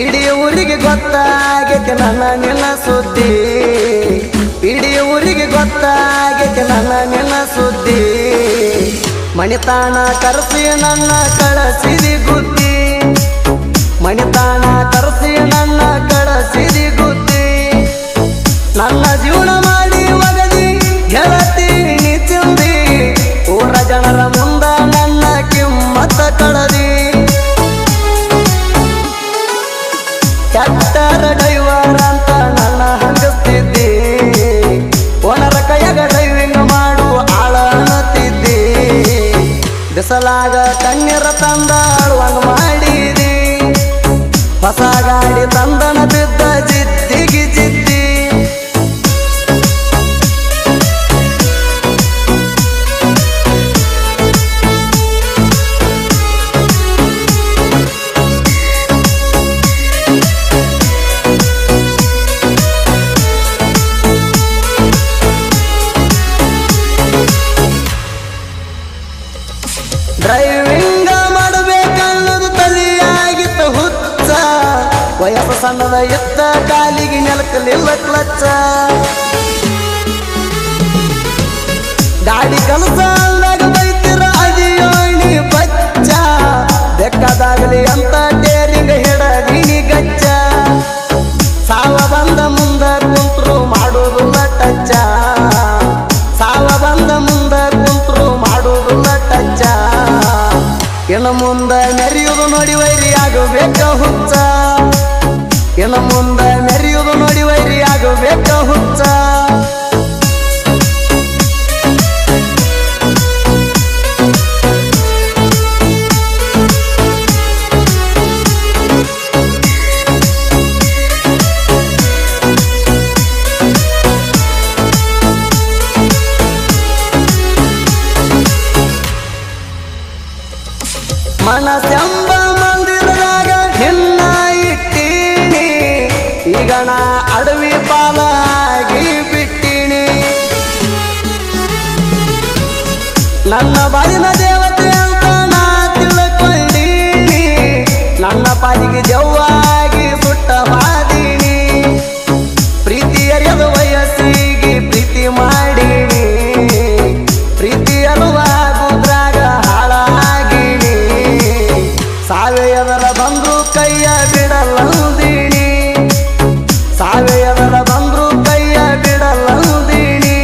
ಇಡೀ ಊರಿಗೆ ಗೊತ್ತಾಗೈತೆ ನನ್ನ ನಿನ್ನ ಸುದ್ದಿ, ಇಡೀ ಊರಿಗೆ ಗೊತ್ತಾಗೈತೆ ನನ್ನ ನಿನ್ನ ಸುದ್ದಿ. ಮಣಿತಾಣ ಕರೆಸಿ ನನ್ನ ಕಳಿಸಿದಿ ಗುದ್ದಿ, ಮಣಿತಾಣ ಕರೆಸಿ ನನ್ನ ಕಳಿಸಿದಿ ಗುದ್ದಿ. ನನ್ನ ಜೀವನ ಮಾಡಿ ಒಗದಿ ಗೆಳತೀನಿ ಚಿಂದಿ, ಊರ ಜನರ ಮುಂದ ನನ್ನ ಕಿಮ್ಮತ್ತ ಕಳದಿ. ಟ್ಯಾಕ್ಟರ್ ಡ್ರೈವರ್ ಅಂತ ನನ್ನ ಹಂಗಿಸ್ತಿದ್ದಿ, ಓನರ ಕೈಯಾಗ ಡ್ರೈವಿಂಗ್ ಮಾಡು ಆಳ ಅನ್ನತಿದ್ದಿ. ಬಿಸಲಾಗ ಕಣ್ಣೀರ ತಂದ ಅಳುವಂಗ ಮಾಡಿದಿ, ಹೊಸ ಗಾಡಿ ತಂದನ ಬಿದ್ದ ಜಿದ್ದಿಗಿ ಜಿದ್ದಿ. ಡ್ರೈವಿಂಗ ಮಾಡಬೇಕನ್ನೋದು ತಲೆಯಾಗಿತ್ತ ಹುಚ್ಚ, ವಯಸ್ಸು ಸಣ್ಣದ ಎತ್ತ ಕಾಲಿಗೆ ನೆಲಕಲಿಲ್ಲ ಕ್ಲಚ್ಚ. ಗಾಡಿ ಕಲಸ ಅಂದಾಗ ಬೈತಿರ ಅದಿಯೋಣಿ ಬಚ್ಚ, ಬೆಕ್ಕದಾಗಲಿ ಅಂತ ಟೇರಿಂಗ ಹಿಡದೀನಿ ಗಚ್ಚ. ಸಾವ ಬಂದ ಮುಂದ ಕುಂತ್ರು ಮಾಡೋದಿಲ್ಲ ಟಚ್ಚ, ಸಾವ ಬಂದ ಮುಂದ ಕುಂತ್ರು ಮಾಡೋದಿಲ್ಲ ಟಚ್ಚ. ಇನ್ನು ಮುಂದ ಮೆರೆಯುವುದು ನೋಡಿ ವೈರಿ ಆಗಬೇಕ ಹುಚ್ಚ, ಇನ್ನು ಮುಂದ ಮೆರೆಯುವುದು ನೋಡಿ ವೈರಿ ಆಗಬೇಕ ಹುಚ್ಚ. ಮನಸ್ಸೆಂಬ ಮಂದಿರದಾಗ ಹೆಣ್ಣ ಇಟ್ಟೀನಿ, ಈಗ ನಾ ಅಡವಿ ಪಾಲಾಗಿ ಬಿಟ್ಟೀನಿ. ನನ್ನ ಬಾಳಿನ ದೇವತೆ ಅಂತ ನಾ ತಿಳ್ಕೊಂಡೀನಿ, ನನ್ನ ಪಾಲಿಗೆ ಜವ್ವಾಗಿ ಸುಟ್ಟ ಹಾದೀನಿ. ಪ್ರೀತಿ ಅರಿಯದ ವಯಸ್ಸಿಗೆ ಪ್ರೀತಿ ಮಾಡೀನಿ, ಪ್ರೀತಿ ಅರುವಾಗುದ್ರಾಗ ಹಾಳಾಗೀನಿ. ಸಾವೆಯದರ ಬಂದ್ರು ಕೈಯ ಬಿಡಲ್ಲಂದೀನಿ, ಸಾವೆಯದರ ಬಂದ್ರು ಕೈಯ ಬಿಡಲ್ಲಂದೀನಿ.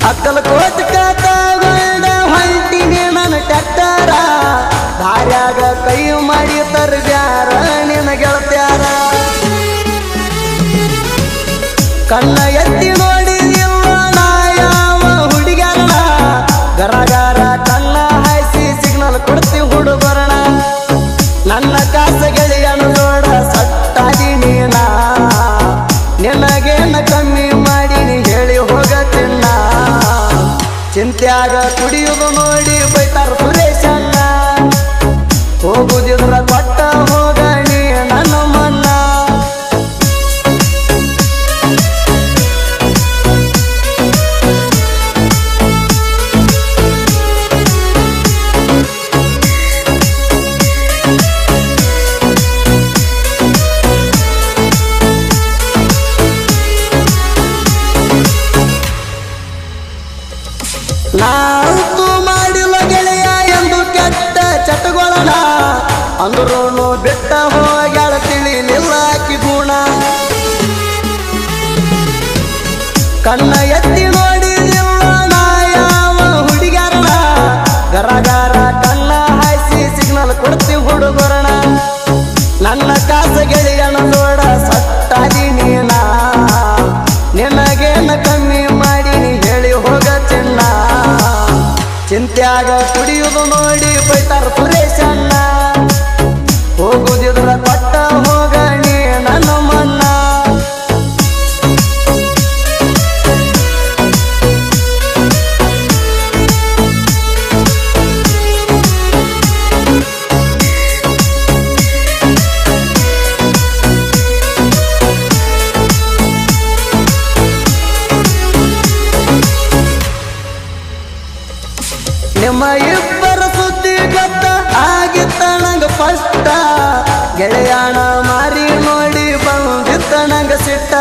ಅಕ್ಕಲ ಕೋಟಕ ತಗೊಂಡ ಹೊಂಟಿನಿ ನನ್ನ ಟ್ಯಾಕ್ಟರ, ದಾರ್ಯಾಗ ಕೈ ಮಾಡಿ ತರ್ಬ್ಯಾರ ನಿನ್ನ ಗೆಳತ್ಯಾರ. ಕಣ್ಣ ಎತ್ತಿ ನೋಡಿದಿಲ್ಲ ನಾ ಯಾವ ಹುಡುಗ್ಯಾರಣ, ಗರಗಾರ ಕಣ್ಣ ಹಾಯಿಸಿ ಸಿಗ್ನಲ್ ಕೊಡ್ತಿ ಹುಡುಗರಣ. ನನ್ನ ಕಾಸ ಗೆಳೆಯನು ನೋಡ ಸಟ್ಟಾದಿ ನೀನ, ನಿನಗೇನ ಕಮ್ಮಿ ಮಾಡೀನಿ ಹೇಳಿ ಹೋಗತಿನ್ನ. ಚಿಂತ್ಯಾಗ ಕುಡಿಯುವುದು ನೋಡಿ ಬೈತಾರ ಸುರೇಶಣ್ಣ, ಹೋಗುದಿದ್ರ ಕೊಟ್ಟ ಹೋಗಣಿ ನನ್ನ ಮನ್ನ. ನಾಂತೂ ಮಾಡಿಲ್ಲ ಗೆಳೆಯ ಎಂದು ಕೆಟ್ಟ ಚಟಗೊಳನ, ಅಂದ್ರೂ ಬಿಟ್ಟ ಹೋಗ್ಯಾಳ ತಿಳಿಲಿಲ್ಲ ಆಕಿ ಗುಣ. ಕಣ್ಣ ಎತ್ತಿ ನೋಡಿದಿಲ್ಲ ನಾ ಯಾವ ಹುಡುಗ್ಯಾರಣ, ಗರಗಾರ ಕಣ್ಣ ಹಾಯಿಸಿ ಸಿಗ್ನಲ್ ಕೊಡ್ತಿ ಹುಡುಗರಣ. ನನ್ನ ಕಾಸ ಗೆಳೆಯನ ನೋಡ ಸಟ್ಟಾದಿ ನೀನ, ನಿನಗೇನ ಕಮ್ಮಿ ಮಾಡೀನಿ ಹೇಳಿ ಹೋಗ ಚಿನ್ನ. ಚಿಂತ್ಯಾಗ ಕುಡಿಯುವುದು ನೋಡಿ ಬೈತಾರ ಸುರೇಶಣ್ಣ, ಹೋಗುದಿದ್ರ ಕೊಟ್ಟ ಹೋಗಣಿ ನನ್ನ ಮನ್ನ. ನಿಮ್ಮ ಇಬ್ಬರ ಸುದ್ದಿ ಗೊತ್ತ ಆಗಿತ್ತ ನಂಗ ಫಸ್ಟ್ ಗೆಳೆಯಾಣ ಮಾರಿ ನೋಡಿ ಬಂದಿತ್ತ ನಂಗ ಸಿಟ್ಟ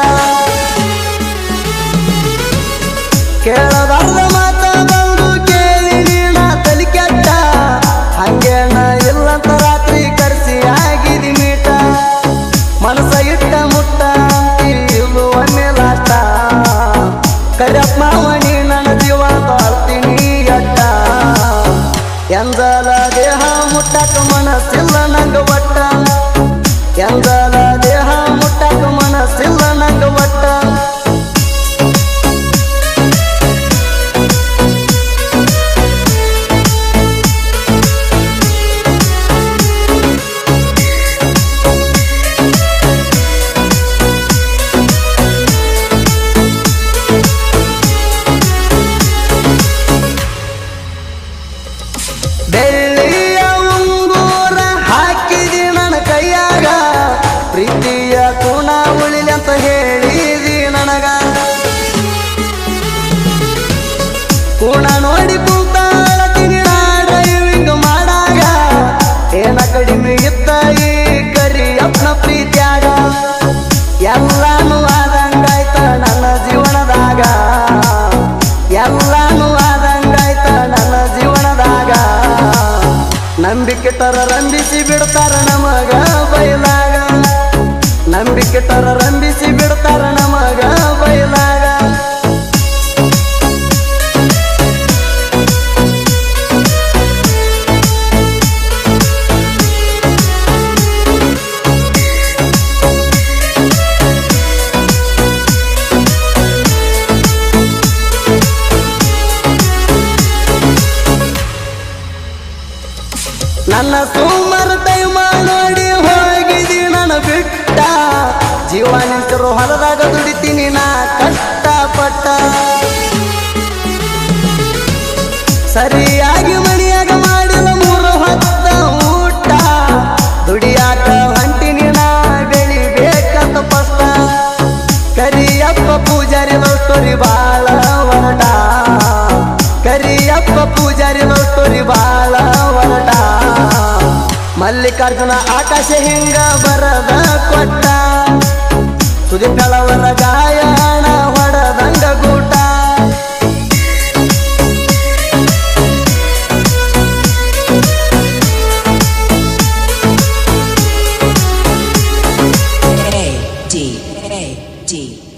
ಕೇಳದಾರ್ದ ಮಾತ ಬಂದು ಕೇಳಿ ನೀನ ತಲಿ ಕೆಟ್ಟ ಹಂಗೇನ ಇಲ್ಲಂತ ರಾತ್ರಿ ಕರ್ಸಿ ಆಗಿದಿ ಮೀಟ ಮನಸ ಇಟ್ಟ ಮುಟ್ಟ ಇದು ಒಮ್ಮೆ ಲಾಟ ಕರಿಯಪ್ಪ ಮಾವನಿ ನನ್ನ ಜೀವ ತಾಳ್ತೀನಿ ಅಟ್ಟ ಎಂದಲ ದೇಹ ಮುಟ್ಟಕ ಮನಸ್ಸಿಲ್ಲ ನಂಗ ಒಟ್ಟ ಎಂದಲ ದೇಹ ಮುಟ್ಟಕ ಮನಸ್ಸಿಲ್ಲ ನಂಗ ಒಟ್ಟ ಬೆಳ್ಳಿಯ ಉಂಗೂರ ಹಾಕಿದಿ ನನ್ನ ಕೈಯಾಗ ಪ್ರೀತಿಯ ಕೂಣ ಉಳಿಲಿ ಅಂತ ಹೇಳಿದಿ ನನಗ ಕೂಣ ನೋಡಿ ಕೂತಾಳತೀನಿ ಡ್ರೈವಿಂಗ್ ಮಾಡಾಗ ಏನ ಕಡಿಮೆ ಇತ್ತ ಈ ಕರಿಯಪ್ಪನ ಪ್ರೀತಿಯಾಗ ಎಲ್ಲಾನು ಆದಂಗಾಯ್ತ ನನ್ನ ಜೀವನದಾಗ ಎಲ್ಲಾನು ಆದಂಗಾಯ್ತ ನನ್ನ ಜೀವನದಾಗ ನಂಬಿಕೆಟ್ಟರ ರಂಬಿಸಿ ಬಿಡ್ತಾರ ನಮಗ ಬಯಲಾಗ ನಂಬಿಕೆಟ್ಟರ ರಂಬಿಸಿ ಬಿಡ್ತಾರ ನಮಗ ಬಯಲಾಗ ನನ್ನ ಸುಮಾರ ಟೈಮ ನೋಡಿ ಹೋಗಿದಿ ನನ್ನ ಬಿಟ್ಟ ಜೀವ ನಿಂತರು ಹೊಲದಾಗ ದುಡಿತೀನಿ ನಾ ಕಷ್ಟಪಟ್ಟ ಸರಿಯಾಗಿ ಮಣಿಯಾಗ ಮಾಡಿದ 3 ಹೊತ್ತ ಊಟ ದುಡಿಯಾಕ ಹೊಂಟಿನಿ ನಾ ಬೆಳಿಬೇಕಂತ ಪಸ್ತ ಕರಿಯಪ್ಪ ಪೂಜಾರಿ ಲವ್ ಸ್ಟೋರಿ ಬಾಳ ಹೊರಟ ಕರಿಯಪ್ಪ ಪೂಜಾರಿ ಲವ್ ಸ್ಟೋರಿ ಬಾಳ ಹೊರಟ ಮಲ್ಲಿಕಾರ್ಜುನ ಆಕಾಶ ಹಿಂಗ ಬರದ ಕೊಟ್ಟ ಸುದಿ ಕಳವರ ಗಾಯನ ಹೊಡದಂಗ ಗೂಟ A D